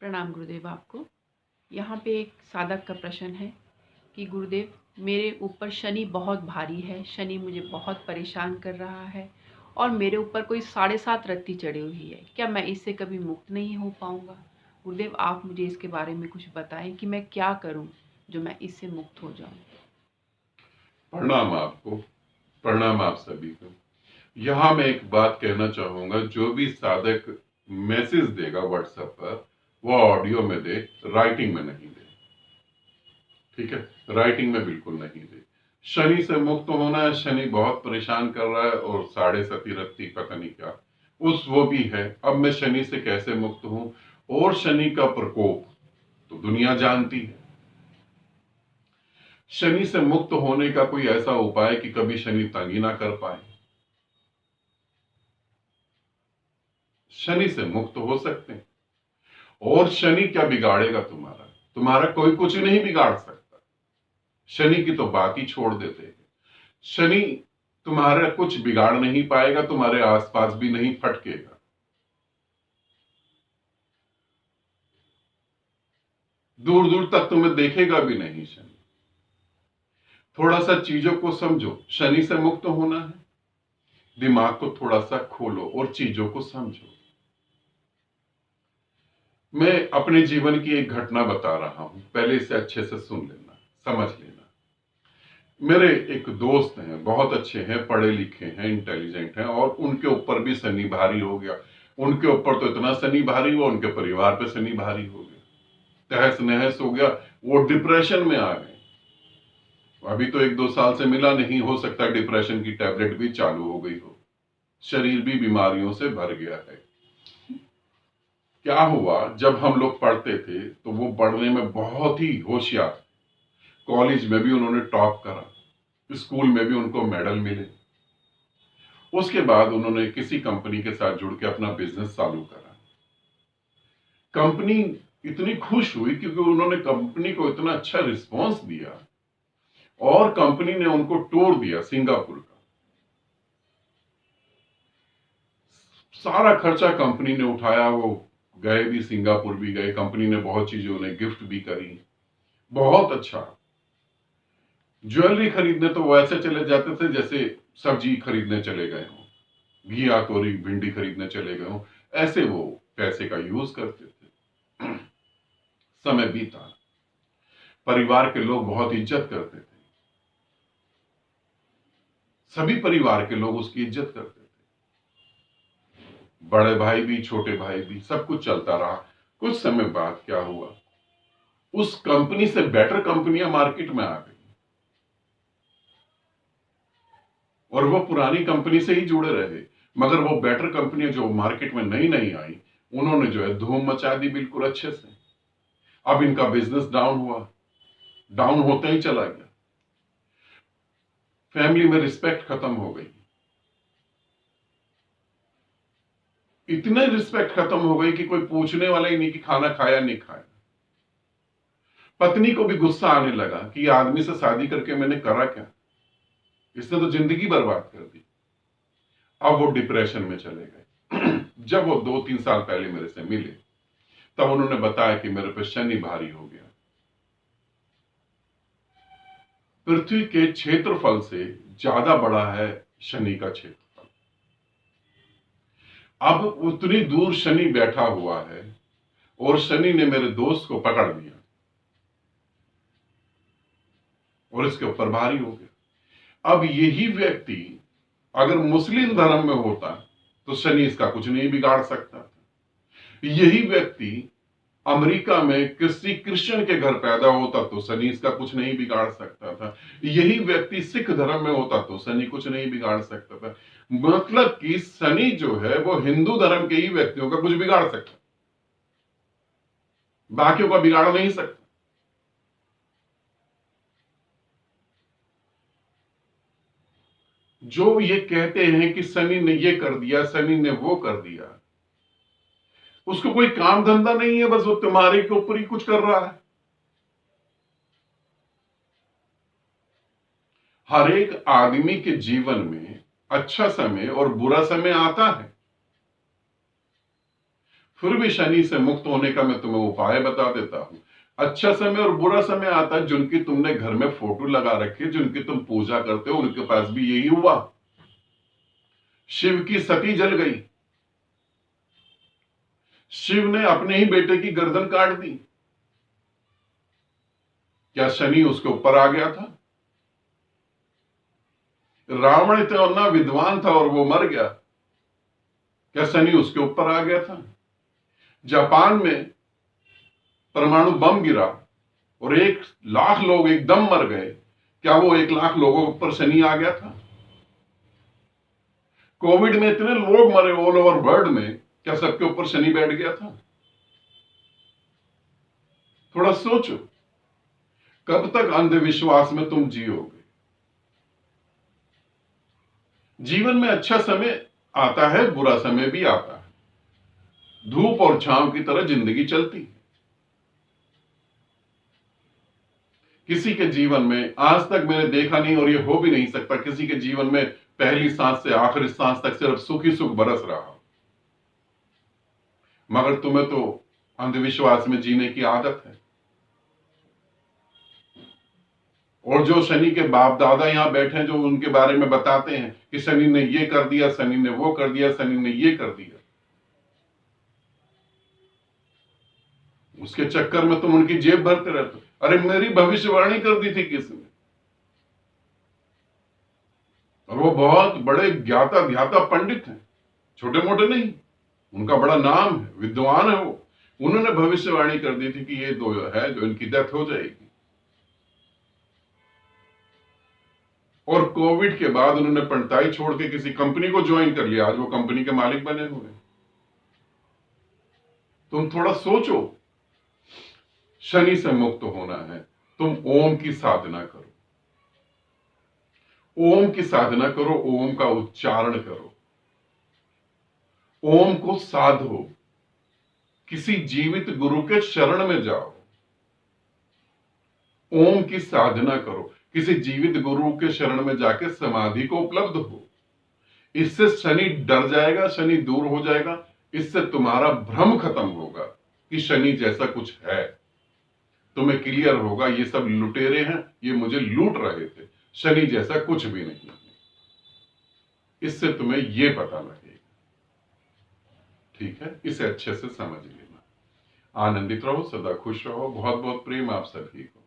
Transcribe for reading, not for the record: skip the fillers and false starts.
प्रणाम गुरुदेव आपको। यहाँ पे एक साधक का प्रश्न है कि गुरुदेव, मेरे ऊपर शनि बहुत भारी है, शनि मुझे बहुत परेशान कर रहा है और मेरे ऊपर कोई 7.5 रत्ती चढ़ी हुई है। क्या मैं इससे कभी मुक्त नहीं हो पाऊँगा? गुरुदेव, आप मुझे इसके बारे में कुछ बताएँ कि मैं क्या करूँ जो मैं इससे मुक्त हो जाऊँ? प्रणाम आपको। प्रणाम आप सभी को। यहाँ मैं एक बात कहना चाहूंगा, जो भी साधक मैसेज देगा व्हाट्सएप पर, वो ऑडियो में दे, राइटिंग में नहीं दे। ठीक है, राइटिंग में बिल्कुल नहीं दे। शनि से मुक्त होना है, शनि बहुत परेशान कर रहा है और 7.5 रत्ती पता नहीं क्या उस वो भी है। अब मैं शनि से कैसे मुक्त हूं? और शनि का प्रकोप तो दुनिया जानती है। शनि से मुक्त होने का कोई ऐसा उपाय कि कभी शनि तंग ही ना कर पाए। शनि से मुक्त हो सकते हैं। और शनि क्या बिगाड़ेगा तुम्हारा? तुम्हारा कोई कुछ नहीं बिगाड़ सकता। शनि की तो बात ही छोड़ देते हैं। शनि तुम्हारा कुछ बिगाड़ नहीं पाएगा, तुम्हारे आसपास भी नहीं फटकेगा। दूर दूर तक तुम्हें देखेगा भी नहीं शनि। थोड़ा सा चीजों को समझो। शनि से मुक्त होना है, दिमाग को थोड़ा सा खोलो और चीजों को समझो। मैं अपने जीवन की एक घटना बता रहा हूं, पहले इसे अच्छे से सुन लेना, समझ लेना। मेरे एक दोस्त हैं, बहुत अच्छे हैं, पढ़े लिखे हैं, इंटेलिजेंट हैं, और उनके ऊपर भी शनि भारी हो गया। उनके ऊपर तो इतना शनि भारी हुआ, उनके परिवार पे शनि भारी हो गया, तहस नहस हो गया। वो डिप्रेशन में आ गए। अभी तो 1-2 साल से मिला नहीं, हो सकता है डिप्रेशन की टैबलेट भी चालू हो गई हो। शरीर भी बीमारियों से भर गया है। क्या हुआ, जब हम लोग पढ़ते थे तो वो पढ़ने में बहुत ही होशियार। कॉलेज में भी उन्होंने टॉप करा, स्कूल में भी उनको मेडल मिले। उसके बाद उन्होंने किसी कंपनी के साथ जुड़ के अपना बिजनेस चालू करा। कंपनी इतनी खुश हुई क्योंकि उन्होंने कंपनी को इतना अच्छा रिस्पांस दिया, और कंपनी ने उनको टूर दिया सिंगापुर का। सारा खर्चा कंपनी ने उठाया, वो गए भी, सिंगापुर भी गए, कंपनी ने बहुत चीजें उन्हें गिफ्ट भी करी। बहुत अच्छा। ज्वेलरी खरीदने तो वो ऐसे चले जाते थे जैसे सब्जी खरीदने चले गए हों, घिया तोरी भिंडी खरीदने चले गए हों। ऐसे वो पैसे का यूज करते थे। समय बीता, परिवार के लोग बहुत इज्जत करते थे, सभी परिवार के लोग उसकी इज्जत करते थे। बड़े भाई भी, छोटे भाई भी, सब कुछ चलता रहा। कुछ समय बाद क्या हुआ, उस कंपनी से बेटर कंपनियां मार्केट में आ गई, और वो पुरानी कंपनी से ही जुड़े रहे। मगर वो बेटर कंपनियां जो मार्केट में नई नई आई, उन्होंने जो है धूम मचा दी बिल्कुल अच्छे से। अब इनका बिजनेस डाउन हुआ, डाउन होता ही चला गया। फैमिली में रिस्पेक्ट खत्म हो गई। इतने रिस्पेक्ट खत्म हो गई कि कोई पूछने वाला ही नहीं कि खाना खाया नहीं खाया। पत्नी को भी गुस्सा आने लगा कि ये आदमी से शादी करके मैंने करा क्या, इसने तो जिंदगी बर्बाद कर दी। अब वो डिप्रेशन में चले गए। जब वो 2-3 साल पहले मेरे से मिले, तब उन्होंने बताया कि मेरे पे शनि भारी हो गया। पृथ्वी के क्षेत्रफल से ज्यादा बड़ा है शनि का क्षेत्रफल। अब उतनी दूर शनि बैठा हुआ है, और शनि ने मेरे दोस्त को पकड़ लिया और इसके ऊपर भारी हो गया। अब यही व्यक्ति अगर मुस्लिम धर्म में होता तो शनि इसका कुछ नहीं बिगाड़ सकता था। यही व्यक्ति अमेरिका में किसी क्रिश्चियन के घर पैदा होता तो शनि इसका कुछ नहीं बिगाड़ सकता था। यही व्यक्ति सिख धर्म में होता तो शनि कुछ नहीं बिगाड़ सकता था। मतलब कि शनि जो है वो हिंदू धर्म के ही व्यक्तियों का कुछ बिगाड़ सकता, बाकियों का बिगाड़ नहीं सकता। जो ये कहते हैं कि शनि ने ये कर दिया, शनि ने वो कर दिया, उसको कोई काम धंधा नहीं है, बस वो तुम्हारे के ऊपर ही कुछ कर रहा है। हर एक आदमी के जीवन में अच्छा समय और बुरा समय आता है। फिर भी शनि से मुक्त होने का मैं तुम्हें उपाय बता देता हूं। अच्छा समय और बुरा समय आता है, जिनकी तुमने घर में फोटो लगा रखी है, जिनकी तुम पूजा करते हो, उनके पास भी यही हुआ। शिव की सती जल गई, शिव ने अपने ही बेटे की गर्दन काट दी। क्या शनि उसके ऊपर आ गया था? रावण इतना विद्वान था और वो मर गया, क्या शनि उसके ऊपर आ गया था? जापान में परमाणु बम गिरा और 1 लाख लोग एकदम मर गए, क्या वो 1 लाख लोगों के ऊपर शनि आ गया था? कोविड में इतने लोग मरे ऑल ओवर वर्ल्ड में, क्या सबके ऊपर शनि बैठ गया था? थोड़ा सोचो, कब तक अंधविश्वास में तुम जियोगे? जीवन में अच्छा समय आता है, बुरा समय भी आता है। धूप और छांव की तरह जिंदगी चलती है। किसी के जीवन में आज तक मैंने देखा नहीं, और ये हो भी नहीं सकता, किसी के जीवन में पहली सांस से आखिरी सांस तक सिर्फ सुख ही सुख बरस रहा हो। मगर तुम्हें तो अंधविश्वास में जीने की आदत है। और जो शनि के बाप दादा यहां बैठे हैं, जो उनके बारे में बताते हैं कि शनि ने ये कर दिया, शनि ने वो कर दिया, शनि ने ये कर दिया, उसके चक्कर में तुम उनकी जेब भरते रहते हो। अरे मेरी भविष्यवाणी कर दी थी किसने? और वो बहुत बड़े ज्ञाता ध्याता पंडित हैं, छोटे मोटे नहीं, उनका बड़ा नाम है, विद्वान है वो। उन्होंने भविष्यवाणी कर दी थी कि ये दो है जो इनकी डेथ हो जाएगी। और कोविड के बाद उन्होंने पंडिताई छोड़ के किसी कंपनी को ज्वाइन कर लिया, आज वो कंपनी के मालिक बने हुए। तुम थोड़ा सोचो, शनि से मुक्त होना है, तुम ओम की साधना करो, ओम की साधना करो, ओम का उच्चारण करो, ओम को साधो, किसी जीवित गुरु के शरण में जाओ, ओम की साधना करो, किसी जीवित गुरु के शरण में जाके समाधि को उपलब्ध हो। इससे शनि डर जाएगा, शनि दूर हो जाएगा। इससे तुम्हारा भ्रम खत्म होगा कि शनि जैसा कुछ है। तुम्हें क्लियर होगा ये सब लुटेरे हैं, ये मुझे लूट रहे थे, शनि जैसा कुछ भी नहीं। इससे तुम्हें ये पता लगेगा। ठीक है, इसे अच्छे से समझ लेना। आनंदित रहो, सदा खुश रहो। बहुत बहुत प्रेम आप सभी को।